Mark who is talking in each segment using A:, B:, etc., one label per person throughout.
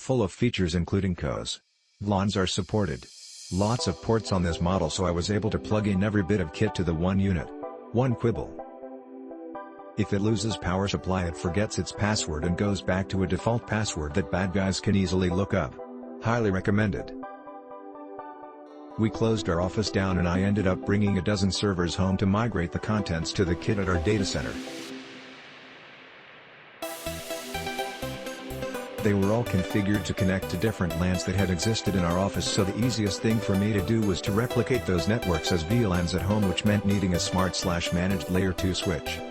A: full of features including COS. LANs are supported. Lots of ports on this model, so I was able to plug in every bit of kit to the one unit. One quibble: if it loses power supply, it forgets its password and goes back to a default password that bad guys can easily look up. Highly recommended. We closed our office down and I ended up bringing a dozen servers home to migrate the contents to the kit at our data center. They were all configured to connect to different LANs that had existed in our office, so the easiest thing for me to do was to replicate those networks as VLANs at home, which meant needing a smart/managed layer 2 switch.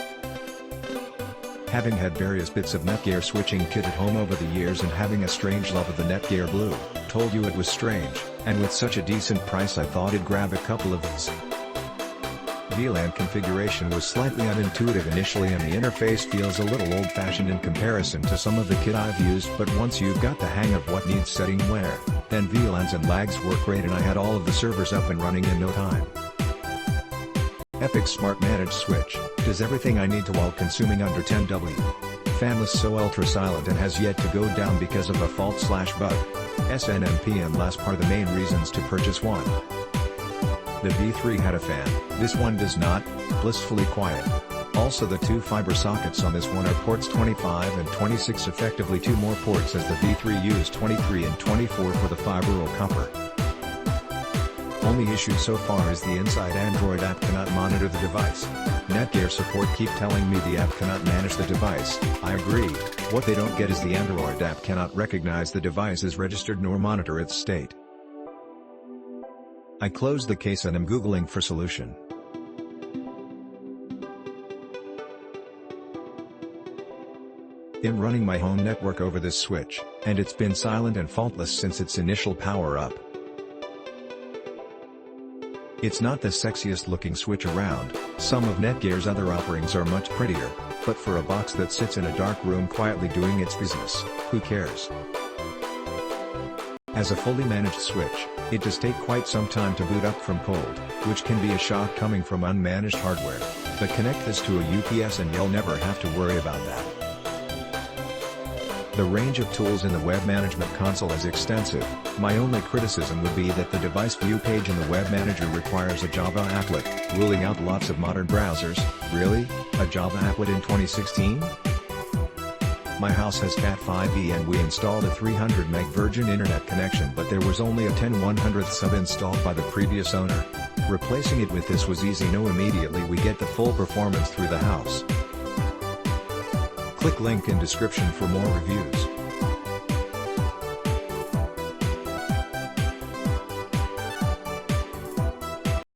A: Having had various bits of NETGEAR switching kit at home over the years and having a strange love of the NETGEAR Blue, told you it was strange, and with such a decent price I thought I'd grab a couple of these. VLAN configuration was slightly unintuitive initially and the interface feels a little old-fashioned in comparison to some of the kit I've used, but once you've got the hang of what needs setting where, then VLANs and lags work great and I had all of the servers up and running in no time. Epic Smart Managed Switch does everything I need to while consuming under 10 W. Fanless, so ultra silent and has yet to go down because of a fault/bug. SNMP and LAS are the main reasons to purchase one. The V3 had a fan, this one does not. Blissfully quiet. Also, the two fiber sockets on this one are ports 25 and 26, effectively two more ports, as the V3 used 23 and 24 for the fiber or copper. Only issue so far is the inside Android app cannot monitor the device. NETGEAR support keep telling me the app cannot manage the device. I agree. What they don't get is the Android app cannot recognize the device as registered nor monitor its state. I closed the case and am Googling for solution. I'm running my home network over this switch, and it's been silent and faultless since its initial power up. It's not the sexiest looking switch around. Some of NETGEAR's other offerings are much prettier, but for a box that sits in a dark room quietly doing its business, who cares? As a fully managed switch, it does take quite some time to boot up from cold, which can be a shock coming from unmanaged hardware, but connect this to a UPS and you'll never have to worry about that. The range of tools in the web management console is extensive. My only criticism would be that the device view page in the web manager requires a Java applet, ruling out lots of modern browsers. Really? A Java applet in 2016? My house has Cat 5e and we installed a 300 meg Virgin Internet connection, but there was only a 10/100th sub installed by the previous owner. Replacing it with this was easy. No, immediately we get the full performance through the house. Click link in description for more reviews.